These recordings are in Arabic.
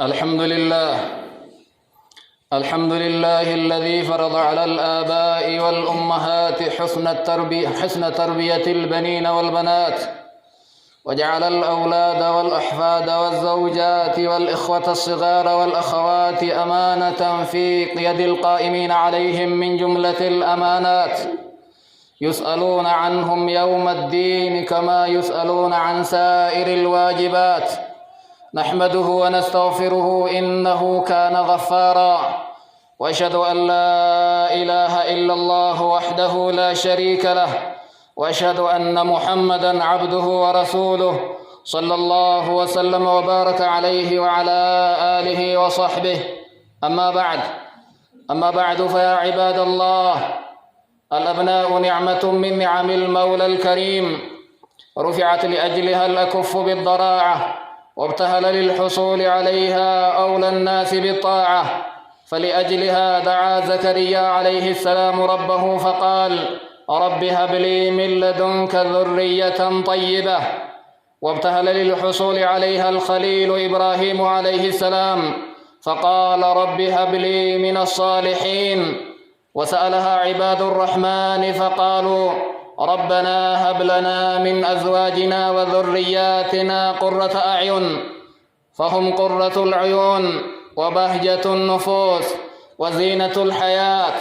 الحمد لله الذي فرض على الآباء والأمهات حسن تربية البنين والبنات، وجعل الأولاد والأحفاد والزوجات والإخوة الصغار والأخوات أمانة في يد القائمين عليهم من جملة الأمانات، يسألون عنهم يوم الدين كما يسألون عن سائر الواجبات. نحمده ونستغفره إنه كان غفارا، وأشهد أن لا إله إلا الله وحده لا شريك له، وأشهد أن محمدًا عبده ورسوله صلى الله وسلم وبارك عليه وعلى آله وصحبه. أما بعد فيا عباد الله، الأبناء نعمة من نعم المولى الكريم، رفعت لأجلها الأكف بالضراعة، وابتهل للحصول عليها أولى الناس بالطاعة، فلأجلها دعا زكريا عليه السلام ربه فقال: رب هب لي من لدنك ذرية طيبة. وابتهل للحصول عليها الخليل إبراهيم عليه السلام فقال: رب هب لي من الصالحين. وسألها عباد الرحمن فقالوا: ربنا هب لنا من أزواجنا وذرياتنا قرة أعين، فهم قرة العيون وبهجة النفوس وزينة الحياة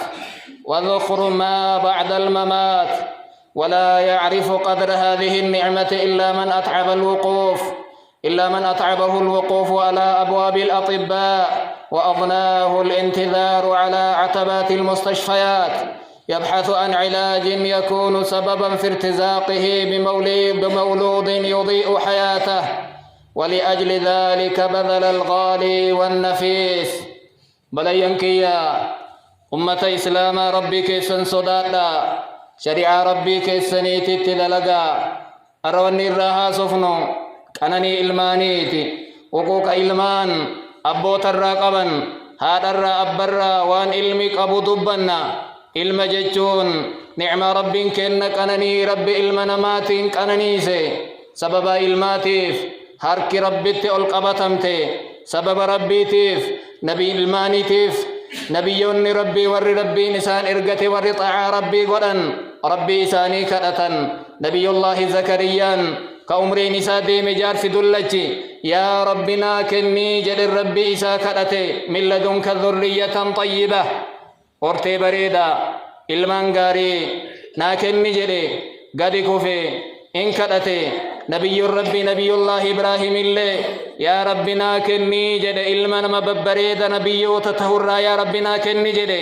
وذخر ما بعد الممات، ولا يعرف قدر هذه النعمة إلا من أتعبه الوقوف على أبواب الأطباء، وأضناه الانتظار على عتبات المستشفيات يبحث عن علاج يكون سببا في ارتزاقه بمولود يضيء حياته، ولأجل ذلك بذل الغالي والنفيس. بلينكيا أمة إسلام ربي كيسن صدادا، شريعة ربي كيسنيتي تدلقا، أروني الراها صفنو أنني إلمانيتي وقوك إلمان أبوت الراقبا هذا الرا أبرا وان إلمك أبو دبنا إلم ججون نعمة ربي كنك أنني ربي إلمنماتين كأننيسي سبب إلماتيف هارك ربي تألقبتمتي سبب ربيتيف نبي إلمانيتيف نبيون ربي ور ربي نسان إرقتي ور طاعة ربي قدن ربي إساني كدتن نبي الله زكريان كأمري نساء ديم جارس دلتي يا ربنا كني جل ربي إسا كدتي من لدنك ذرية طيبة ورتي بريدا إلمان غاري ناكني جلي قد كفي إن كدتي نبي ربي نبي الله إبراهيم اللي يا ربنا كني جد إلمان مببريد نبي وتتهرى يا ربنا كني جد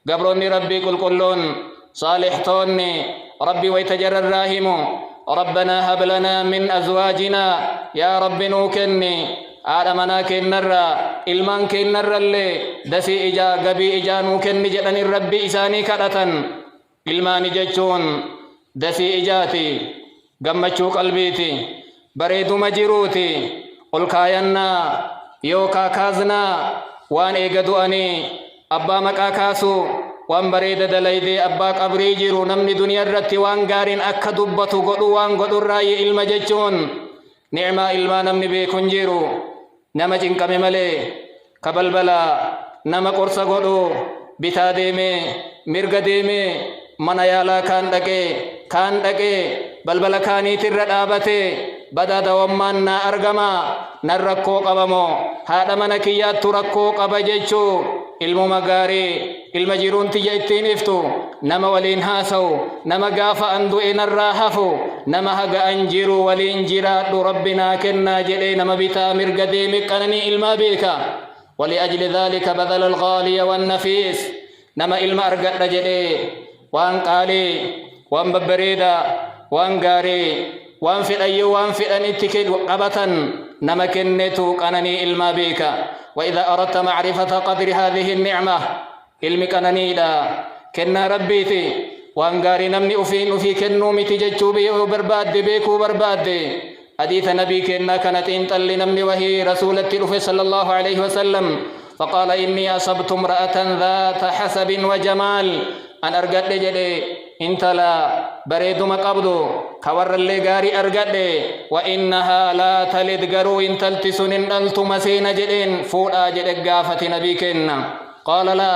قبروني ربي كلون صالح توني ربي ويتجر الراهمو ربنا هب لنا من أزواجنا يا رب نوكني آدمنا كنرى إلمان كنرى اللي دسي إجا قبي إجا نوكني جدني ربي إساني كدتن إلمان ججون دسي إجاتي gammachuu qalbiiti bareeduma jiruuti ol kaayannaa yookaa kaasnaa waan eega du'anii abbaa maqaa kaasu waan bareeda dalaydee abbaa qabrii jiru namni duniyaa irratti waan gaariin akka dubbatu godhu waan godhurraayi ilma jechuun ni'maa ilmaa namni beekun jiru nama cinqame malee kabalbalaa nama qorsa godhu bitaa deemee mirga deemee mana yaalaa kaan dhaqee balbala kaaniitirra dhaabate badaadawammaan na argama nan rakkoo qabamoo haadha mana kiyyaattu rakkoo qaba jechuu ilmuma gaarii ilma jiruun tiyya ittiin iftu nama waliin haasawu nama gaafa an du'e narraa hafu nama haga an jiru waliin jiraadhu rabbinaa kennaa jedhee nama bitaa mirga deeme qananii ilmaa beeka ولأجل ذلك بذل الغالي والنفيس نما إلما أرقد جدي وان قالي وان ببريدا وان غاري وان في أي وان في أن اتكد قبطا نما كنتو قنني إلما بيكا وإذا أردت معرفة قدر هذه النعمة علمك أنني لا كنا ربيتي وان غاري نمني أفي كنو متججو بيو برباد بيكو برباد حديث نبي كنا كانت انتل نمني وهي رسول التلف صلى الله عليه وسلم فقال إني أصبت امرأة ذات حسب وجمال أن أرقد جدي انت لا بريد مقبضو كور اللي غاري أرقده وإنها لا تلد غرو إن تلتسن إن ألتمسين جدين فولا جد قافة نبيكنا قال لا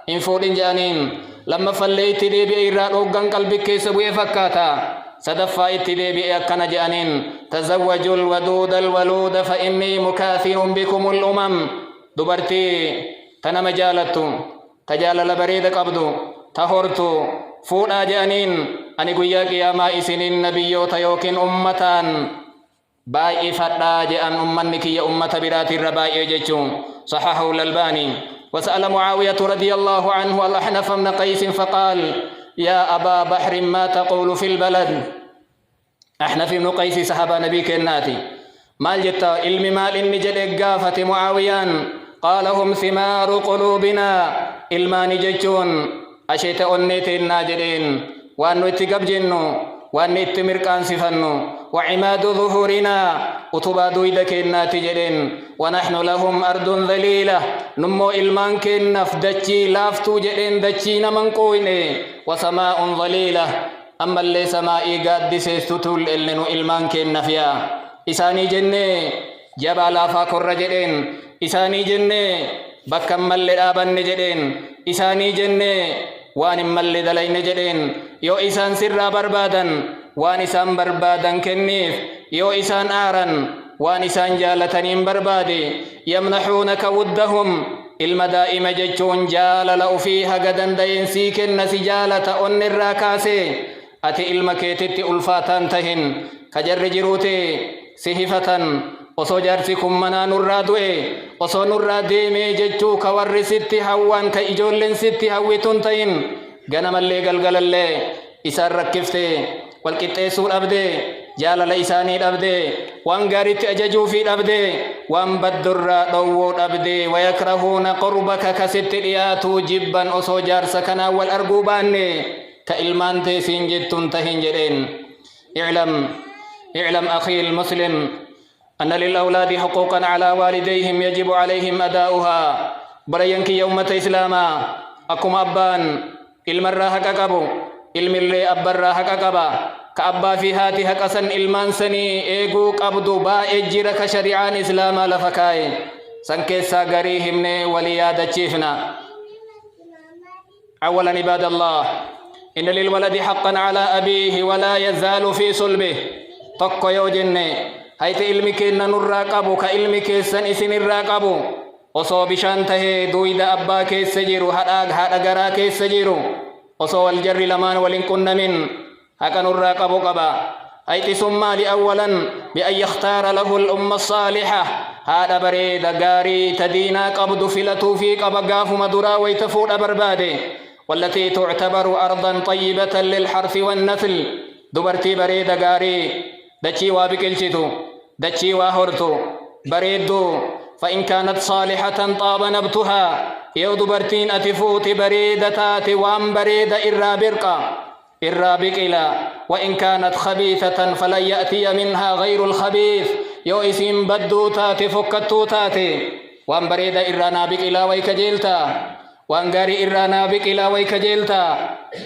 إن فول جانين لما فليت دي بإيراد أوغان قلبك كيسبوي فكاتا صدفا اتدي بأكنا جانين تزوجوا الودود الولود فإني مكاثر بكم الأمم دبرتي تنم جالتو تجالل بريد قبدو تهورتو فولا جانين أني قويا قياما إسن النبي تيوكين أمتان باي فتا جان أمنك يا أمة برات الرباء جيجون صححه الألباني وسأل معاوية رضي الله عنه الأحنف بن قيس فقال يا أبا بحر ما تقول في البلد أحنف بن قيس صحابة نبيك الناتي مال جتا علم مال إني جد قافة معاويان قال هم ثمار قلوبنا علمان ججون أشيت أنيت الناجرين وأنو اتقب جنو وأن اتمر كان صفنو وعماد ظهورنا أتبا دويدك الناتجرين ونحن لهم أرض ذليلة نمو إلمان كنف دجي لافتو جرين دجي نمن قويني وسماء ظليلة أما اللي سمائي قد سيستطول إلنو إلمان كنف يا إساني جنة جبال فاكر رجرين إساني جنة بكمل لآبن جرين إساني جنة وان مل دلين جدين يو إسان سر بربادا وان إسان بربادا كنيف يو إسان آرا وان إسان جالتنين بربادي يمنحونك ودهم المدائم ججون جال لو فيها قدا دين سيكن سجالة أن الراكاسي أتي المكيتت ألفاتان تهن كجر جروتي سهفة osoo jaarsi kun manaa nurraa du'e osoo nurraa deemee jechuu ka warri sitti hawwan ka ijoolleen sitti hawwituun ta'in ganamallee galgalallee isaan rakkifte walqixxeessuu dhabde jaalala isaanii dhabde waan gaariitti ajajuufii dhabde waan baddurraa dhowwuu dhabde wayakrahuuna qurbaka kasitti dhiyaatuu jibban osoo jaarsa kanaa wal arguu baanne ta ilmaan teesiin jettuun tahin jedheen اعلم أخي المسلم أن للأولاد حقوقا على والديهم يجب عليهم أداؤها برينك يومة إسلاما أكم أبان المرة حق أقبو المرة أبرا حق أقبا كأبا في هاتي حق أسن إلمان سني إيقو قبضو با إجيرك شريعان إسلاما لفكاي سنكيسا غريهم وليادة تشيفنا أولا عباد الله إن للولد حقا على أبيه ولا يزال في صلبه تقو يوجني هايت علمي كينا نراقبو كعلمي كيسن اسن الراقبو osoo bishaan tahee duwida abbaa keessa jiru haadha garaa keessa jiru osoo wal jarri lamaan waliin qunnamin haqa nurraa qabu qaba hayti sun maali awwalan bi an yakhtaara lahu al-umma as-saaliha haadha bareeda gaarii tadiinaa qabdu filatuu fi qaba gaafuma duraa wayta fuudha barbaade والتي تعتبر أرضا طيبة للحرث والنسل دبرتي بريد غاري دچي وابقلشتو دچي وهرتو بريدو فإن كانت صالحة طاب نبتها يو دبرتين أتفوت بريدتات وام بريد إرى برقا إرى بقلا وإن كانت خبيثة فلن يأتي منها غير الخبيث يو اسم بدوتات فكتوتات وام بريد إرى نابقلا ويكجيلتا وان غاري إرانا بقلا ويكجيلتا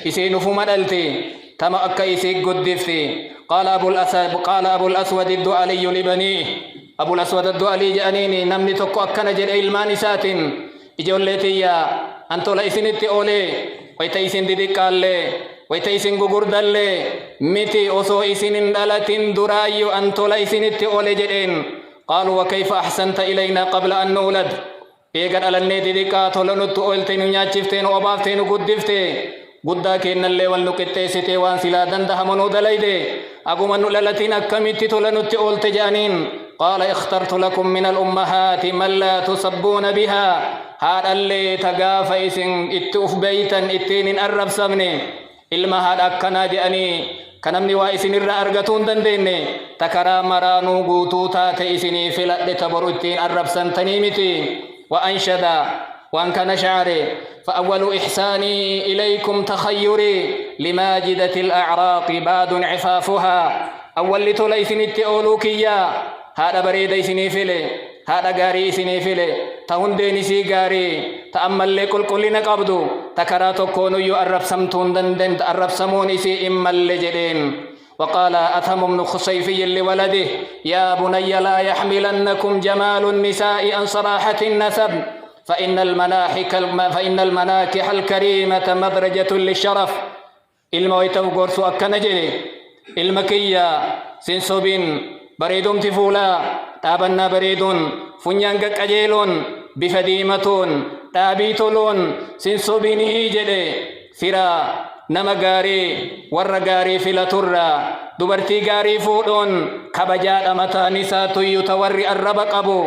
إسين فمدلتي تما أكا إسيق قدفتي قال أبو الأسود الدؤلي لبنيه أبو الأسود الدؤلي جانيني نمني تكو أكنا جل إلمان ساتن إجولتي يا أنتو لإسين التئولي ويتيسين ديدكالي ويتيسين غغردالي متي أسو إسين دالتين درايو أنتو لإسين التئولي جلين قالوا وكيف أحسنت إلينا قبل أن نولد eegan alannee didiqaa tola nutti ooltee nu nyaachiftee nu obaaftee nu guddiftee guddaa keennallee wal nu qixxeessitee waan silaa dandahamu nu dalayde aguma nu dhalatiin akkamitti tola nutti oolte jedhaniin qaala ikhtartu lakum min al-ummahaati man laa tusabbuuna bihaa haadhallee tagaafa isin itti uf beeytan ittiin hin arrabsamne ilma haadha akkanaa jedhanii kanamni waa isinirra argatuu hin dandeenye takaraa maraanuu guutuu taate isinii filadhe taboru ittiin arrabsantanii miti وأنشد وأن كان شعري فأول إحساني إليكم تخيري لماجدة الأعراق باد عفافها أول لتليسن التئولوكية هذا بريد سنيفلي هذا غاري سنيفلي تهندين سي غاري تأمل لكل كلنا قبضو تكراتو كونو يؤرب سمتون دندن تأرب سمون سي إما اللجدين وقال أثم بن خصيفي لولده يا بني لا يحملنكم جمال النساء عن صراحة النسب فإن المناكح الكريمة مدرجة للشرف. المويتو قرسو أكنجي المكية سنسوبين بريدم تفولا تابنا بريدون فنيانك أجيلون بفديمتون تابيتولون سنسوبينه جدي فرا nama gaarii warra gaarii filaturra dubartii gaarii fuudhuun kabajaadha mataan isaa tuyyu tawarri arraba qabu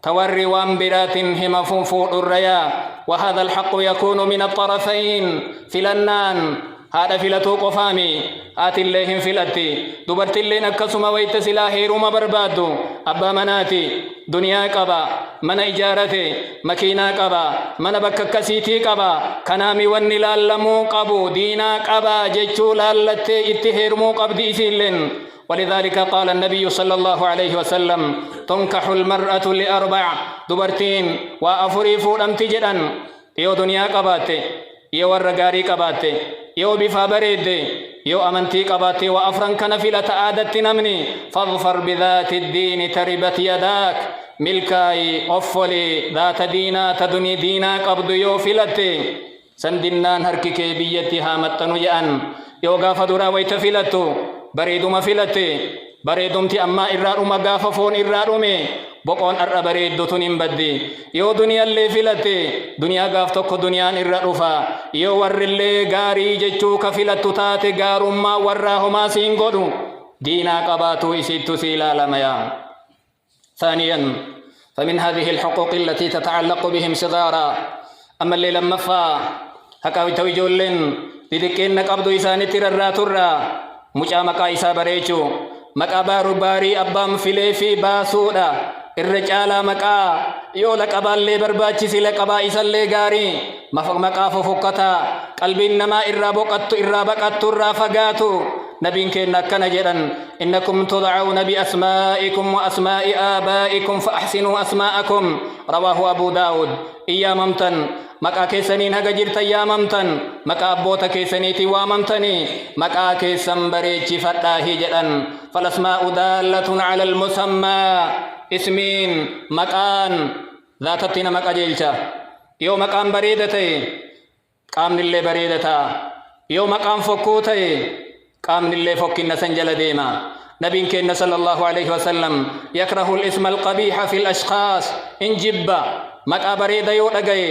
tawarri waan biraatiin himafuun fuudhurraya وهذا الحق يكون من الطرفين فلنان هذا فلتو قفامي آت الليهم فلتي دبرت اللين أكسما ويتسلا هيروما بربادو أبا مناتي دنيا قبا من إجارتي مكينا قبا من بككسيتي قبا كنامي والنلال لمو قبو دينا قبا جيشو لالتي اتهيرمو قبدي إسيلين. ولذلك قال النبي صلى الله عليه وسلم تنكح المرأة لأربع دبرتين وأفريفو لم تجدن يو دنيا قباتي يو الرقاري قباتي يو بفا بريد يو أمنتي قباتي وأفرن كنفلة آدت نمني فاظفر بذات الدين تربت يداك ملكاي أفولي ذات دينا تدني دينا قبض يو فلتي سندنان هرككي بيتي هامتنو يأن يو غاف درا ويتفلتو بريدوما فلتي بريدومتي أما إراروما غاف فون إرارومي بقون أرى بريدو تنين بدي يو دنيا اللي فلتي دنيا غاف توكو دنيا إرارفا يو ور اللي غاري جيشو كفلتو تاتي غاروما وراهما سينغودو دينا قباتو إسيتو سيلا لميا. ثانيا فمن هذه الحقوق التي تتعلق بهم صغارا أما اللي لما فا هكاوي تويجولين لذكين قبضو إساني تررا ترى mucaa maqaa isaa bareechuu maqaa baaruu baarii abbaan filee fi baasuudha irra caalaa maqaa yoo laqabaallee barbaachisi laqabaa isallee gaarii maqaa fofokkataa qalbiin namaa irraa boqattu irraa baqattu irraa fagaatu نبي كنا كنا جدا إنكم تدعون بأسمائكم وأسماء آبائكم فأحسنوا أسماءكم رواه أبو داود إيا ممتن مكا كيسنين هجا جرت يا ممتن مكا أبوتا كيسنيتي وممتني مكا كيسن بريتي فتاه جدا فالأسماء دالة على المسمى اسمين مكان ذاتتنا مكا جيلتا يو مكان بريدتي قام للي بريدتا يو مكان فكوتي قام اللي فكنا سنجل ديما. نبي كنا صلى الله عليه وسلم يكره الاسم القبيح في الأشخاص إن جبا مكا بريد يو لغاي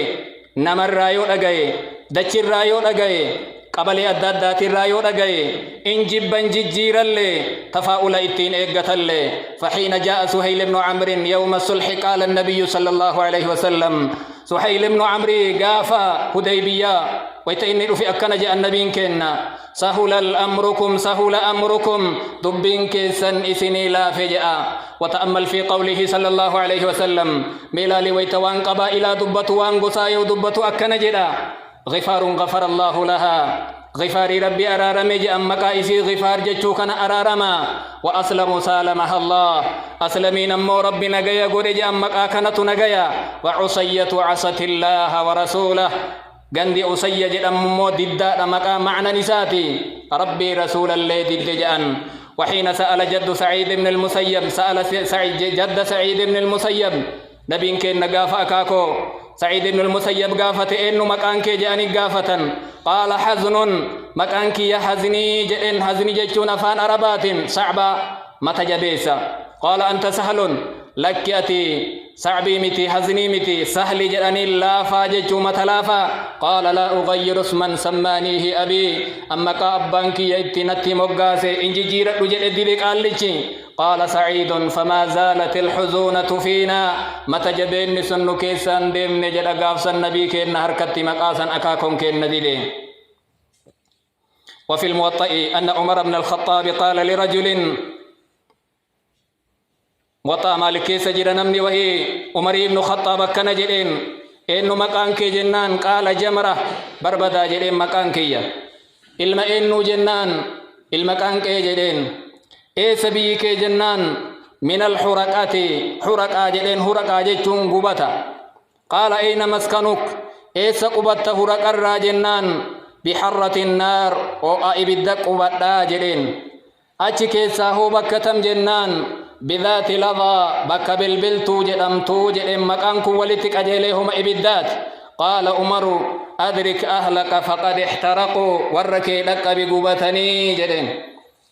نمر رايو لغاي دچر رايو لغاي قبل أدادات رايو لغاي إن جبا ججير اللي تفاؤل إتين إيقت اللي. فحين جاء سهيل بن عمرو يوم الصلح قال النبي صلى الله عليه وسلم سهيل بن عمرو قافا هديبية ويتإني في أكنا جاء النبي كنا سهل أمركم دبين كيسن إسني لا فجأة. وتأمل في قوله صلى الله عليه وسلم ميلالي ويتوان قبائل دبت وان قصاي ودبت أكنا جدا غفار غفر الله لها غفار ربي أرارمي جاء مكائسي غفار جتشو كان أرارما وأسلم سالمها الله أسلمين أمو ربي نقيا قولي جاء مكاكنة نقيا وعصية عصت الله ورسوله غندي أسيّ جدًا ضد مكا معنى نساتي ربي رسول الله ضد جأن. وحين سأل جد سعيد بن المسيب جد سعيد بن المسيب نبي كن نقاف أكاكو سعيد بن المسيب قافت إنه مكانك جاني قافة قال حزن مكانك يا حزني جئن حزني جتون أفان أربات صعبة متجبيسة قال أنت سهل لك أتي صعبي متي حزني متي سهل جراني لا فاجج متلافا قال لا أغير اسما سمانيه أبي أما كأبانك يتنتي مقاسي إنجي جيرت وجد ديبك آلتي قال سعيد فما زالت الحزونة فينا متجبين نسنو كيسان ديم نجد أقافسا نبي كين هركت مقاسا أكاكم كين نديدي. وفي الموطأ أن عمر بن الخطاب قال لرجل وطا مالك سجد نمني وهي عمر بن الخطاب كان جدين إنه مكانك جنان قال جمرة بربدا جدين مكانك إلما إنه جنان المكانك جدين سبيك جنان من الحرقات حرقا جدين حرقا جتون قبتا قال أين مسكنك سقبت حرقا الراجنان بحرة النار أو أبدك قبتا جدين أتشكيسا هو بكتم جنان بذات لظى بك بالبلتو جدمتو جدم مكانكو ولتك أجيليهم إبدات قال عمر أدرك أهلك فقد احترقوا وركي لك بقبتني جدن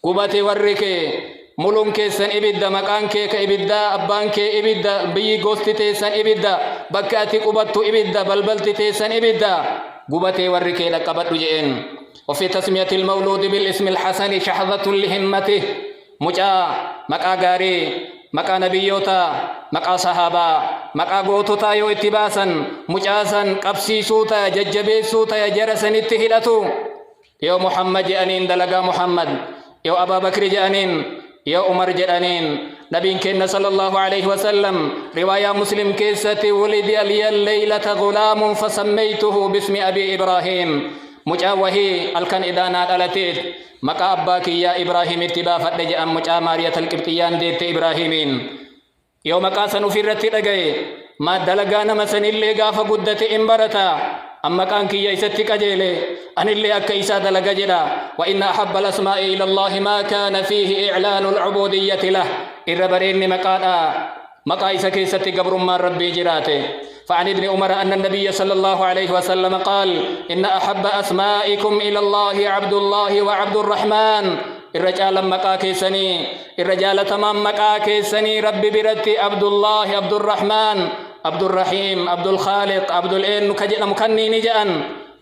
قبتي وركي ملون كيسن إبدا مكان كيك إبدا أبان كي إبدا بي غوستي تيسن إبدا بكاتي قبتو إبدا بلبلتي تيسن إبدا قبتي وركي لك قبتو جئن وفي تسمية المولود بالاسم الحسن شحظة لهمته مجا مكا غاري مكا نبيوتا مكا صحابا مكا غوتوتا يو اتباسا مجاسا قبسيسوتا ججبيسوتا جرسن اتهلتو يو محمد جانين دلقا محمد يو أبا بكر جانين يا عمر جانين نبي كنا صلى الله عليه وسلم رواية مسلم كيستي ولد لي الليلة غلام فسميته باسم أبي إبراهيم مجاوهي الكن إدانات ألتيت مكا أباك يا إبراهيم اتبا فتج أم مجا مارية القبطيان ديت إبراهيمين يوم كاسن في الرتي لغاي ما دلغانا مسن اللي غاف قدت إمبرتا أما كان كي يستك أجيلي أن اللي أكيسا دلغ جدا وإن أحب الأسماء إلى الله ما كان فيه إعلان العبودية له إربرين مقا إسا كيستي قبر ما ربي جراته فعن ابن عمر أن النبي صلى الله عليه وسلم قال إن أحب أسمائكم إلى الله عبد الله وعبد الرحمن الرجال مقا كيسني الرجال تمام مقا كيسني ربي برتي عبد الله عبد الرحمن عبد الرحيم عبد الخالق عبد الإن كجنا مكني نجأن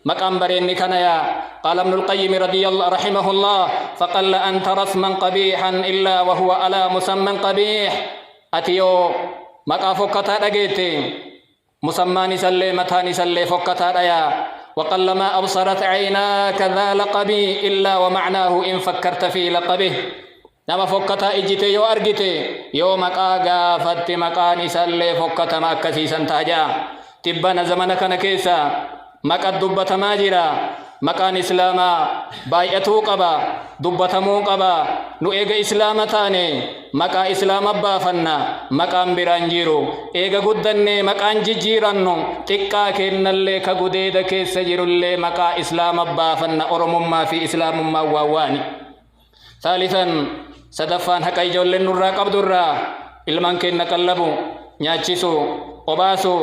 مقام برين كنيا قال ابن القيم رضي الله رحمه الله فقل أن ترى اسما قبيحا إلا وهو على مسمى قبيح أتيو مقا فكتا دقيتي مسماني سلي متاني سلي فكتا ديا وقلما أبصرت عيناك ذا لقبي إلا ومعناه إن فكرت في لقبه نما فكتا إجتي يو أرجتي يو مقا غافت مقاني سلي فكتا ما كسيسا تاجا تبنا زمنك نكيسا مقا دبت ماجرا مقان إسلاما بايئتو قبا دبتمو قبا نو إيغا إسلامتاني مقا إسلام بافنا مقام برانجيرو إيغا قدني مقان جيجيرانو تقا كينا اللي كقديد كيس جيرو اللي مقا إسلام بافنا أرمم ما في إسلام ما واواني ثالثا صدفان حقا يجول لنرى قبدرى إلمان كينا قلبو نياتشيسو وباسو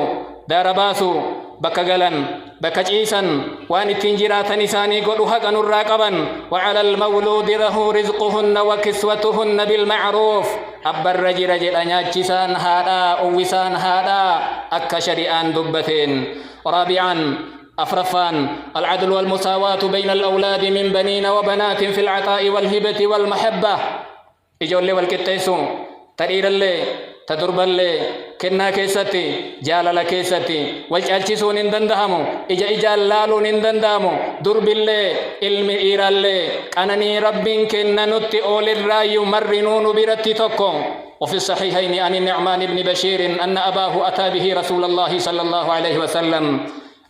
دارباسو بكغلن بكجيسا وان التنجرات نساني قلوا حقا الراقبا وعلى المولود له رزقهن وكسوتهن بالمعروف أبا الرجل رجل أنياتشسان هذا أوسان هذا أكشريان دبتين. رابعا أفرفان العدل والمساواة بين الأولاد من بنين وبنات في العطاء والهبة والمحبة إجول والكتيسو ترير اللي تدرب اللي كنا كيستي جالala كيستي والجالشسون اندندهمو إجال لالو اندندهمو درب اللي علم إيرا اللي أنني رب كنا نتي أول الرأي مرنون برتي تكو. وفي الصحيحين عن النعمان بن بشير أن أباه أتى به رسول الله صلى الله عليه وسلم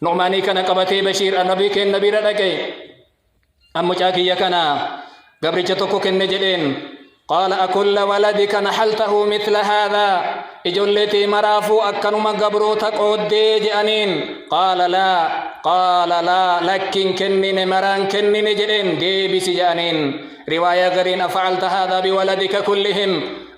نعماني كان قبتي بشير النبي كن نبي ردكي أم مجاكي كنا قبرجتكو كن نجدين قال أكل ولدك نحلته مثل هذا إجلتي مرافو أكنما قبروتك أودي جأنين قال لا لكن كنين مران كنين جدين ديبس جأنين رواية غرين أفعلت هذا بولدك كلهم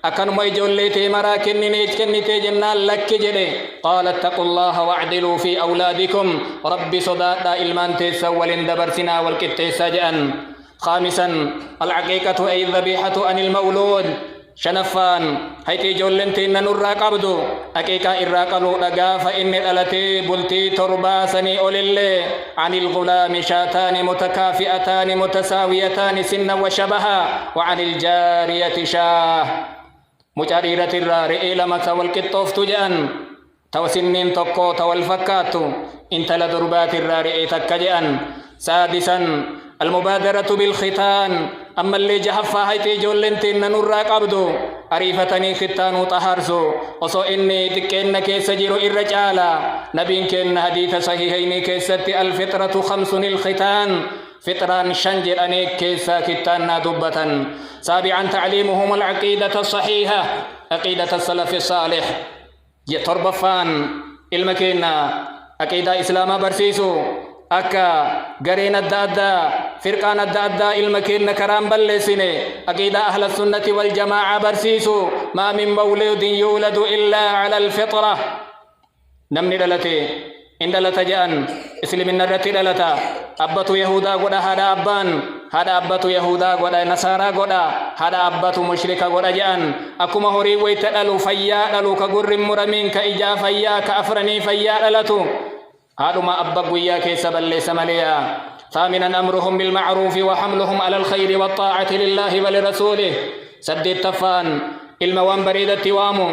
أكنما إجلتي مرا كنين كنتي جنان لك جدي قال اتقوا الله واعدلوا في أولادكم رب صدادا إلمان تسول دبرسنا والكتسا جأن. خامسا العقيقة أي الذبيحة عن المولود. شنفان هيتي جولنتي ننرى قبدو عقيقة إراقلو لغا فإن الألتي بلتي ترباسني أولي عن الغلام شاتان متكافئتان متساويتان سنا وشبها وعن الجارية شاه مجاريرة الرارئ لما والكتوف تجأن توسنين تقو والفكاتو انت لدربات الرارئ تكجأن. سادسا المبادرة بالختان. أما اللي جحفا هيتي جولنتين ننرى قبدو أريفتني ختانو طهرسو وصو إني تكين كيس جيرو الرجالة نبين كين حديث صحيحين كيستي الفطرة 5 الختان فطران شنجر أنيك كيسا كتانا دبة. سابعا تعليمهم العقيدة الصحيحة عقيدة السلف الصالح يتربفان المكينة عقيدة إسلام برسيسو أكا غرين الدادا فرقان الدأداء المكين كرام بلسني أكيد أهل السنة والجماعة برسيسو ما من مولود يولد إلا على الفطرة نمني دلتي إن دلت جأن إسلام النرتي دلتا أبتو يهودا قد هذا أبان هذا أبتو يهودا قد نصارى قد هذا أبتو مشرك قد جأن أكما هوري ويتدلو فيا دلو كقر مرمين كإجا فيا كأفرني فيا دلتو هذا ما أبقوا إياك سبل سمليا ثامنا أمرهم بالمعروف وحملهم على الخير والطاعة لله ولرسوله سد التفان الموام بريد التوامو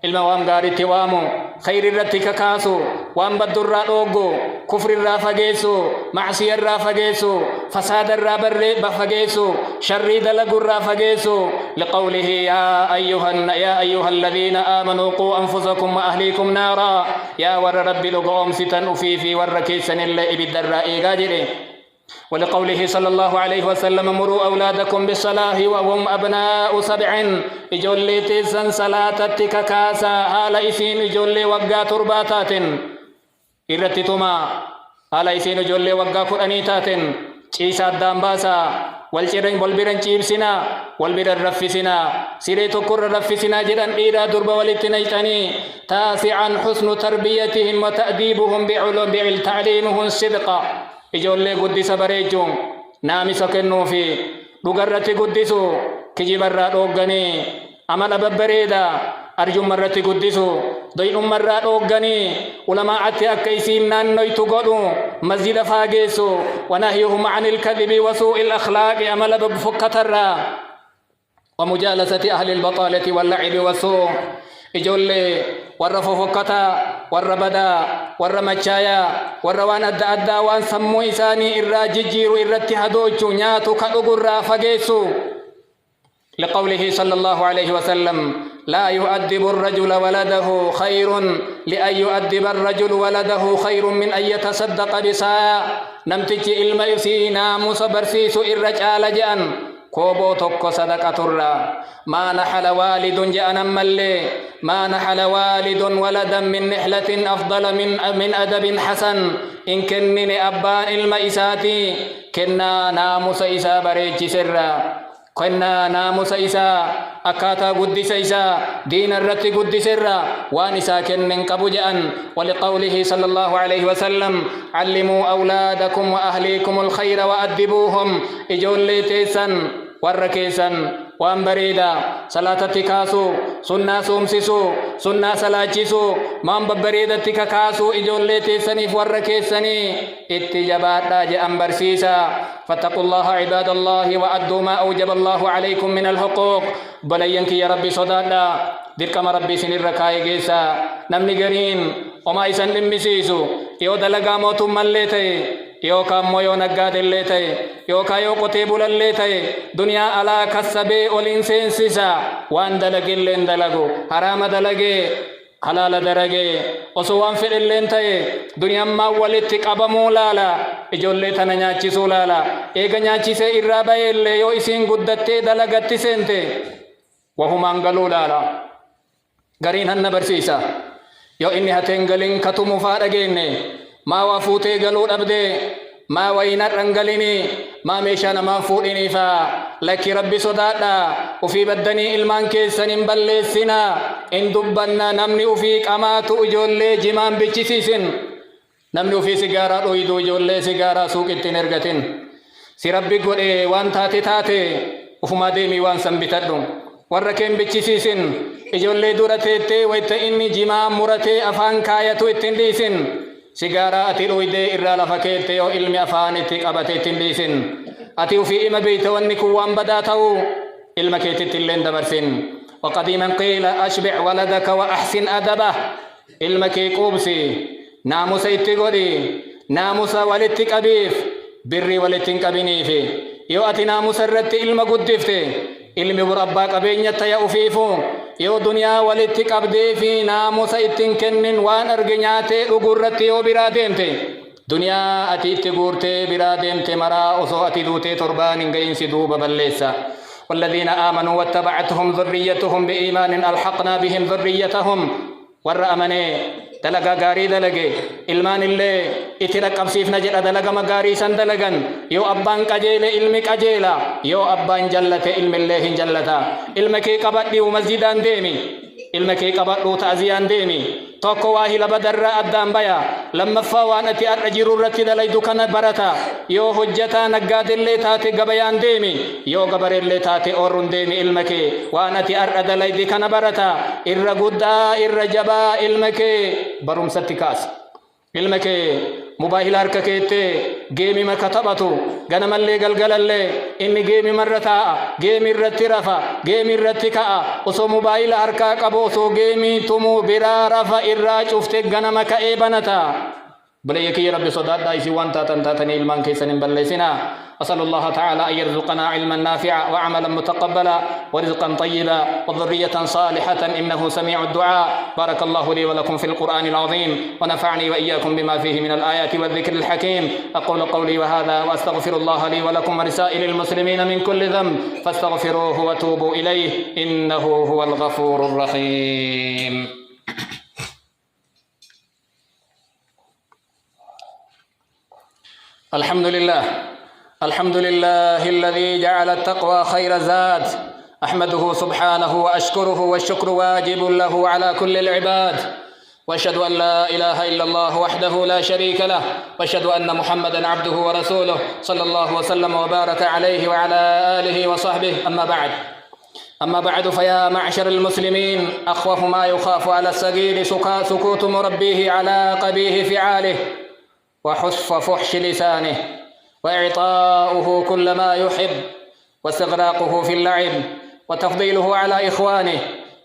الموام غار التوامو خير الرتك كاسو وان بدر روغو كفر الرافقيسو معصية الرافقيسو فساد الرافقيسو شر دلق الرافقيسو لقوله يا أيها الذين آمنوا قوا أنفسكم وأهليكم نارا يا ور رب لقوم ستن أفيفي وركيسن اللي بالدراء قادره ولقوله صلى الله عليه وسلم مروا أولادكم بالصلاة وهم أبناء 7 إجولي تيسن صلاة تككاسا هالا إسين إجولي وقا ترباتات إرتتما هالا إسين إجولي وقا قرأنيتات چيسا الدامباسا والبرن چيبسنا والبرن رفسنا سيريتو كر رفسنا جدن إيرا درب والتنيتني 9 حسن تربيتهم وتأديبهم تعليمهم الصدق ijoollee guddisa bareechuun naamisa kennuu fi dhugarratti guddisu kijibarraa dhoogganii amala babbareedaa arjummarratti guddisu doyidhummarraa dhoogganii ulamaa'atti akka isiin naannoytu godhu masjida faageessu wanahyuhum anil kadhibi wa suu'il akhlaaqi amala babfokkatarraa wa mujaalasati ahli albaxaalati walla'ib wasuu ijoollee warra fofokkataa warra badaa warra machaaya warra waan adda addaa waan sammuu isaanii irraa jijjiiru irratti hadoochu nyaatu ka dhugurraa fageessu لقوله صلى الله عليه وسلم لا يؤدب الرجل ولده خير لأن يؤدب الرجل ولده خير من أن يتصدق بساء نمتج الميسينا مصبرسيس الرجال جأن كوبو توكو صدقة الرا ما نحل والد جأنا ملي ما نحل والد ولدا من نحلة أفضل من أدب حسن إن كنني أبان المئساتي كنا ناموس إسا بريج سرا كنا ناموس إسا أكاتا قدس إسا دين الرت قدس سرا وانسا كنن قبجأن ولقوله صلى الله عليه وسلم علموا أولادكم وأهليكم الخير وأدبوهم إجولي تيسن وركيسن وان بريدا صلاة تكاسو سنة سومسسو سنة سلاچسو مان ببريدا تكاسو إجولي تيسنيف وركيسني اتجابات داج أمبرسيسا فاتقوا الله عباد الله وأدوا ما أوجب الله عليكم من الحقوق بلينك يا ربي صدادا ديركم ربي سنير ركاي جيسا نمني غرين وما يسن لمسيسو يو دلغا موتم مليتي يوكا مويو نقاد اللي تاي يوكا يوكو تيبول اللي تاي دنيا على كسبي أولين سيسا وان دلق اللي اندلقو حرام دلقي حلال درقي وسوان في اللي تاي دنيا ما ولتك أبمو لالا إجو اللي تنانياتي سولالا إيغا نياتي سي إرابا اللي يو إسين قدتي دلقتي سنتي وهم انقلو لالا غرين هنبرسيسا يو إني هتنقلين كتمو فارقيني ما وفوتي قالوا أبدي ما وين رنقلني ما ميشان ما فوقني فا لك ربي صدادا وفي بدني المان كيسن بلسنا إن دبنا نمني وفيك أما تؤجول جمان بيتشيسن نمني في سيجارة ويدو جول سيجارة سوق التنرجتين سيربي قول وان تاتي وفما ديمي وان سنبتدون وركين بيتشيسن إجول دورتي ويت إني جمان مرتي أفان كايتو التنديسن سيجارة أتي رويدي إرى لفكيت يو إلمي أفانتك أبتي تنديسن أتي في إما بيت ونكوان بداتو إلمكيت تلين دبرسن وقديما قيل أشبع ولدك وأحسن أدبه إلمكي قوبسي ناموس إتقودي ناموس ولدتك أبيف بري ولدتك أبنيفي يو أتي ناموس الرد إلما قدفتي ilmi burabba qabeenyatti ya ufiifu yoo duniyaa walitti qabdee fi naamusa ittiin kennin waan arge nyaatee dhugurratti yoo biraa deemte duniyaa ati itti guurtee biraa deemte maraa osoo ati duutee torbaan hin ga'insi duuba balleessa والذين آمنوا واتبعتهم ذريتهم بإيمان ألحقنا بهم ذريتهم ور أمني dalaga gaarii dalage ilmaan illee itti dhaqqabsiifna jedha dalaga magaarii san dalagan yoo abbaan qajeele ilmi qajeela yoo abbaan jallate ilmi illee hin jallata ilma kee qabadhu masjidaan deemi ilma kee qabadhu ta'ziyaan deemi tokko waa hila badarra addaan baya lammaffaa waan ati arra jiru irratti dalaydu kana barata yoo hojjataa naggaadellee taate gabayaan deemi yoo gabarellee taate oorruun deemi ilma kee waan ati arra dalaydi kana barata irra guddaa irra jabaa ilma kee barumsatti kaas ilma kee mobaayila harka keettee geemii maka taphatu ganamallee galgalallee inni geemii marra taa'a geemii irratti rafa geemii irratti ka'a osoo mobaayila harkaa qabu osoo geemii tumuu biraa rafa irraa cufte ganama ka'ee banata بليك يا رب صداد دايسي وانتا تنتاتني المان كيسن بلسنا أسأل الله تعالى أن يرزقنا علما نافعا وعملا متقبلا ورزقا طيبا وذرية صالحة إنه سميع الدعاء بارك الله لي ولكم في القرآن العظيم ونفعني وإياكم بما فيه من الآيات والذكر الحكيم أقول قولي وهذا وأستغفر الله لي ولكم ولسائر المسلمين من كل ذنب فاستغفروه وتوبوا إليه إنه هو الغفور الرحيم الحمد لله الذي جعل التقوى خير زاد أحمده سبحانه وأشكره والشكر واجب له على كل العباد وأشهد أن لا إله إلا الله وحده لا شريك له وأشهد أن محمدا عبده ورسوله صلى الله وسلم وبارك عليه وعلى آله وصحبه أما بعد فيا معشر المسلمين أخوف ما يخاف على الصغير سكوت مربيه على قبيح فعاله وحصف فحش لسانه وإعطاؤه كل ما يحب واستغراقه في اللعب وتفضيله على إخوانه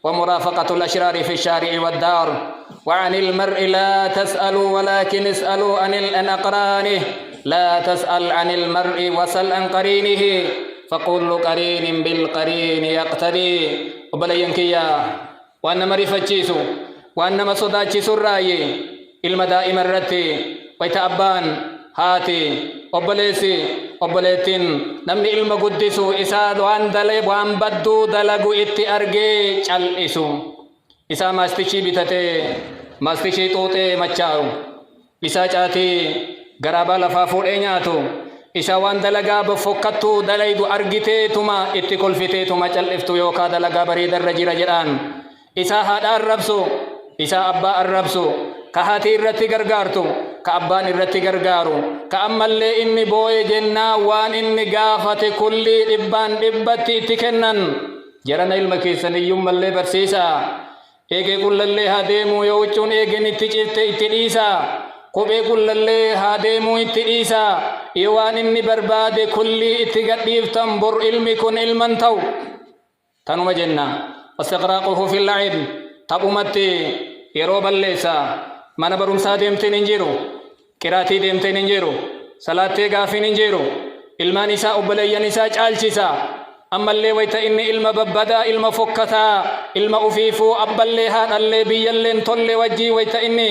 ومرافقة الأشرار في الشارع والدار وعن المرء لا تسألوا ولكن اسألوا عن أقرانه لا تسأل عن المرء وسل عن قرينه فكل قرين بالقرين يقتدي وبلينكيا وأن مريفتشيسو وأن مصداتشيسو الرأي المدائم الرتي ويتا أبان هاتي أبليسي أبليتين نمني إلما قدسو إساد وان دلب وان بدو دلقو إتي أرجي چل إسو إسا ماستشي بتاتي ماستشي توتي مچاو إسا چاتي غرابا لفافور إنياتو إسا وان دلقا بفكتو دليدو أرجيتي تما إتي كلفتي تما چل إفتو يوكا دلقا بريد الرجي رجران إسا هاد الربسو إسا أبا الربسو كهاتي الرتي غرغارتو كأبان الرتي غرغارو كأمالي إني بوي جنا وان إني غافت كل إبان إبتي تكنن جرنا المكيسن يوم اللي برسيسا إيجي كل اللي هاديمو يوچون إيجي نتجيت إتليسا قبي كل اللي هاديمو إتليسا يوان إني برباد كل إتغديف تنبر علمي كن علمان تو تنو جنا واستغراقه في اللعب تبومتي يروب الليسا mana barumsaa deemteen hin jiru qiraatii deemteen hin jiru salaattee gaafiin hin jiru ilmaan isaa obboleeyyan isaa caalchisa ammallee wayta inni ilma babbadaa ilma fokkataa ilma ufiifuu abballee haadhallee biyyalleen tolle wajjii wayta inni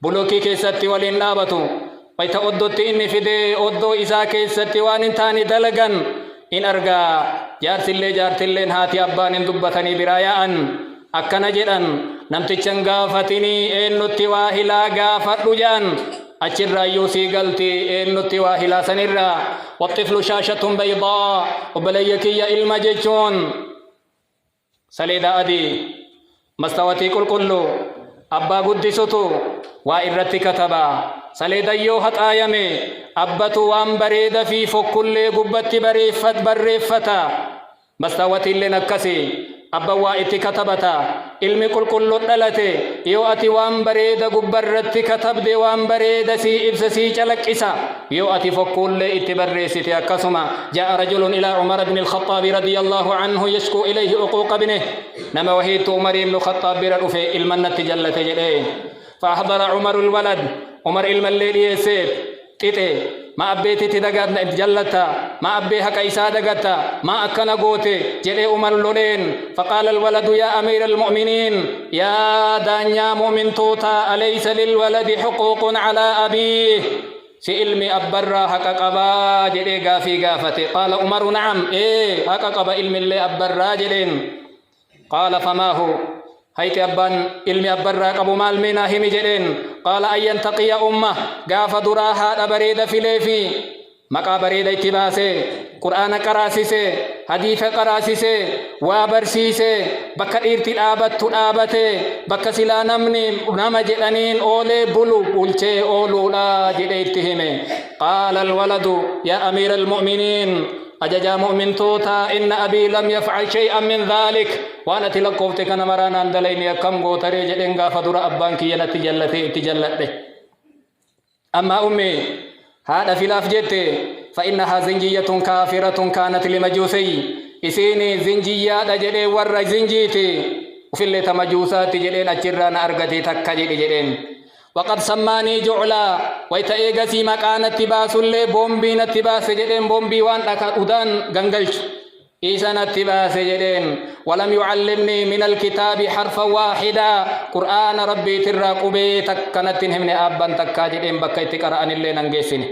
bulookii keessatti waliin dhaabatu wayta oddotti inni fidee oddoo isaa keessatti waan hin taane dalagan in argaa jaarsillee jaartilleen haati abbaan hin dubbatanii biraa yaa'an akkana jedhan namtichan gaafatini eennutti waa hilaa gaafadhu jaan achirraa iyyuu sii galti eennutti waa hilaa sanirraa waxxiflu shaashatun baydaa obboleeyya kiyya ilma jechuun saleeda adii mastawatii qulqullu abbaa guddisutu waa irratti kataba saleeda yoo haxaayame abbatu waan bareeda fi fokkullee gubbatti barreeffata mastawatiilleen akkasi abba waa itti katabata ilmi qulqullu dhalate yoo ati waan bareeda gubbarratti katabde waan bareeda si ibsa si calaqqisa yoo ati fokkulle itti barreessite akkasuma jaa rajulun ila umar ibn al-khattab radiyallahu anhu yashku ilayhi uquq ibnihi nama wahiitu umar ibn al-khattab bira dhufe ilmannatti jallate jedhe fa ahdara umar al-walad umar ilmallee dhiyeesseef xixe ما أبيتي تدقات جلتا ما أبي حق إسا دقتا ما أكنا قوتي جلي أمر لولين فقال الولد يا أمير المؤمنين يا دانيا مؤمن توتا أليس للولد حقوق على أبيه si ilmi abbarraa haqa qabaa jedhee gaafii gaafate qaala umaru na'am haqa qaba ilmi illee abbarraa jedheen qaala famaahu هيت أبان علمي أبرك أبو مال منا هم جدين قال أن ينتقي أمة قاف دراها بريد في ليفي مقا بريد اتباسي قرآن قراسيسي حديث قراسيسي وابرسيسي بكا إرتي آبت آبته بكا سلا نمني نما جدنين أولي بلو بلچه أولو لا جدئتهم قال الولد يا أمير المؤمنين أججا مؤمن توتا إن أبي لم يفعل شيئا من ذلك وأنا تلقوتك نمرانا دليني كم غوتري جدنغا فدر أبانك ينتجلته أما أمي هذا خلاف جته فإنها زنجية كافرة كانت لمجوسي إسيني زنجية جدي ور زنجيتي وفي اللي تمجوسات جدين أجران أرغتي تكجد جدين وقد سماني جعلا ويتأيغسي مكان اتباس اللي بومبي نتباس جدين بومبي وان أدان غنغلش إيسان اتباس جدين ولم يعلمني من الكتاب حرفا واحدا قرآن ربي تراقبي تكنتين همني أبان تكا جدين بكي تقرأن اللي ننجسين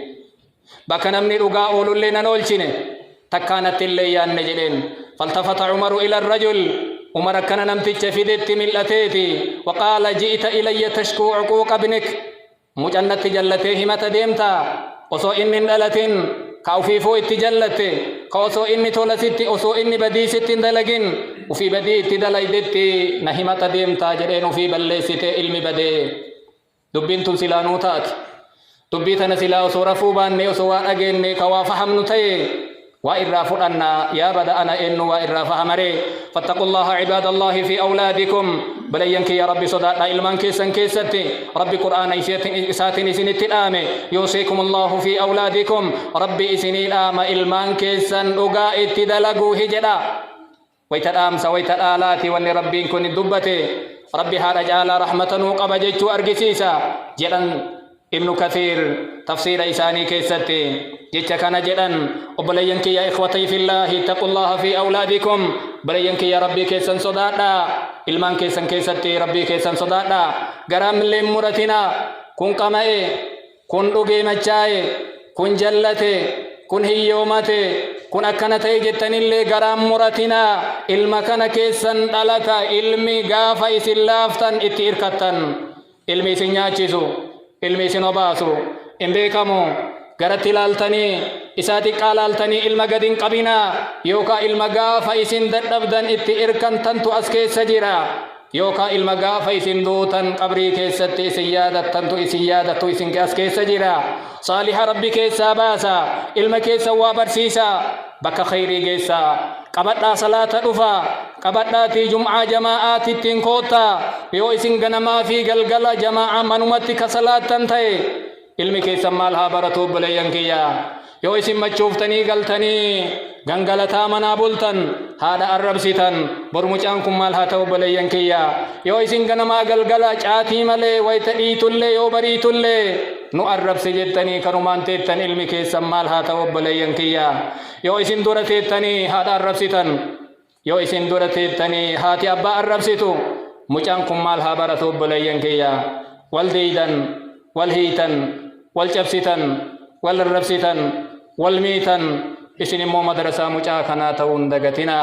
بكا نمني رقا أولو اللي ننولشين تكانت اللي يان جدين فالتفت عمر إلى الرجل عمر كان نمتج فيدت ملأتيتي وقال جئت إلي تشكو عقوق ابنك مجنة جلته متى ديمتا وصو إني دلتين كاوفيفو اتجلته كوصو إني تولستي وصو إني بديستي دلقين وفي بدي اتدليدتي نهمة ديمتا جرين وفي بلستي علمي بدي دبين تنسلانو تات دبيتنا سلا وصورفو باني وصوان أجيني كوافهم نتي وإرى فرنا يا بدأنا إن وإرى فهمري فاتقوا الله عباد الله في أولادكم بلينك يا ربي صداقنا إلمان كيسن كيستي ربي قرآن إساتين إسني التلامي يوصيكم الله في أولادكم ربي إسني الآم إلمان كيسن أغا اتدلقوا هجدا ويتدام سويت الآلات وأن ربي كن الدبتي ربي هذا جعل رحمة وقبجت أرقسيسا جدا ابن كثير تفسير إساني كيستي جيتش كان جدًا وبلينك يا إخوتي في الله اتقوا الله في أولادكم بلينك يا ربي كيسن صدادا إلمان كيسن كيستي ربي كيسن صدادا غرام لمرتنا كن قمائي كن رقي مجاي كن جلتي كن هيومتي كن أكنتي جتن اللي غرام مرتنا إلما كان كيسن دلتا إلمي غافا إسلافتن اتئركتن إلمي سنياچيسو إلمي سنوباسو إمبيكمو غرتي لالتني إساتي قالالتني إلما قدين قبنا يوكا إلما غافا إسن دردبدن اتئركن تنتو أسكي سجرا يوكا إلما غافا إسن دوتن قبري كيستي سيادة تنتو إسيادة إسن أسكي سجرا صالح ربي كيسا باسا إلما كيسا وابرسيسا بك خيري كيسا قبطنا صلاة دفا قبطنا تي جمعة جماعات تنكوتا يو إسن غنما في قلقل جماعة منومتك صلاة تنتهي ilmi keessan maal haa baratu obboleeyyan kiyya yoo isin machuuftanii galtanii gangalataa manaa bultan haadha arrabsitan bor mucaan kun maal haa ta'u obboleeyyan kiyya yoo isin ganamaa galgala caatii malee wayta dhiitullee yoo bariitullee nu arrabsi jettanii kanumaan teettan ilmi keessan maal haa ta'u obboleeyyan kiyya yoo isin dura teettanii haadha arrabsitan yoo isin dura teettanii haati abbaa arrabsitu mucaan kun maal haa baratu obboleeyyan kiyya wal diidan wal hiitan والجبسيتن والربسيتن والميتن إسن مو مدرسة مجاكنا تون دقتنا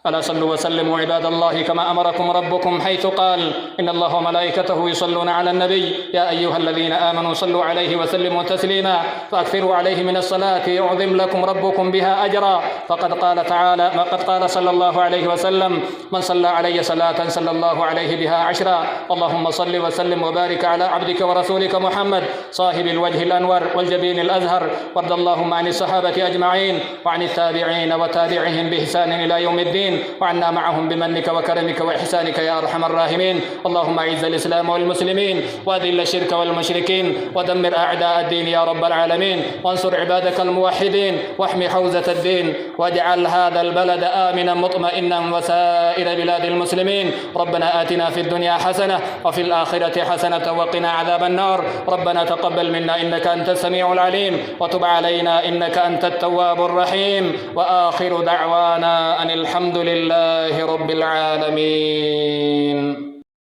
ألا صلوا وسلموا عباد الله كما أمركم ربكم حيث قال إن الله وملائكته يصلون على النبي يا أيها الذين آمنوا صلوا عليه وسلموا تسليما فأكثروا عليه من الصلاة يعظم لكم ربكم بها أجرا فقد قال تعالى وقد قال صلى الله عليه وسلم من صلى علي صلاة صلى الله عليه بها عشرا اللهم صل وسلم وبارك على عبدك ورسولك محمد صاحب الوجه الأنور والجبين الأزهر وارض اللهم عن الصحابة أجمعين وعن التابعين وتابعهم بإحسان إلى يوم الدين وعنا معهم بمنك وكرمك وإحسانك يا أرحم الراحمين اللهم أعز الإسلام والمسلمين وأذل الشرك والمشركين ودمر أعداء الدين يا رب العالمين وانصر عبادك الموحدين واحمي حوزة الدين واجعل هذا البلد آمنا مطمئنا وسائر بلاد المسلمين ربنا آتنا في الدنيا حسنة وفي الآخرة حسنة وقنا عذاب النار ربنا تقبل منا إنك أنت السميع العليم وتب علينا إنك أنت التواب الرحيم وآخر دعوانا أن الحمد لله رب العالمين.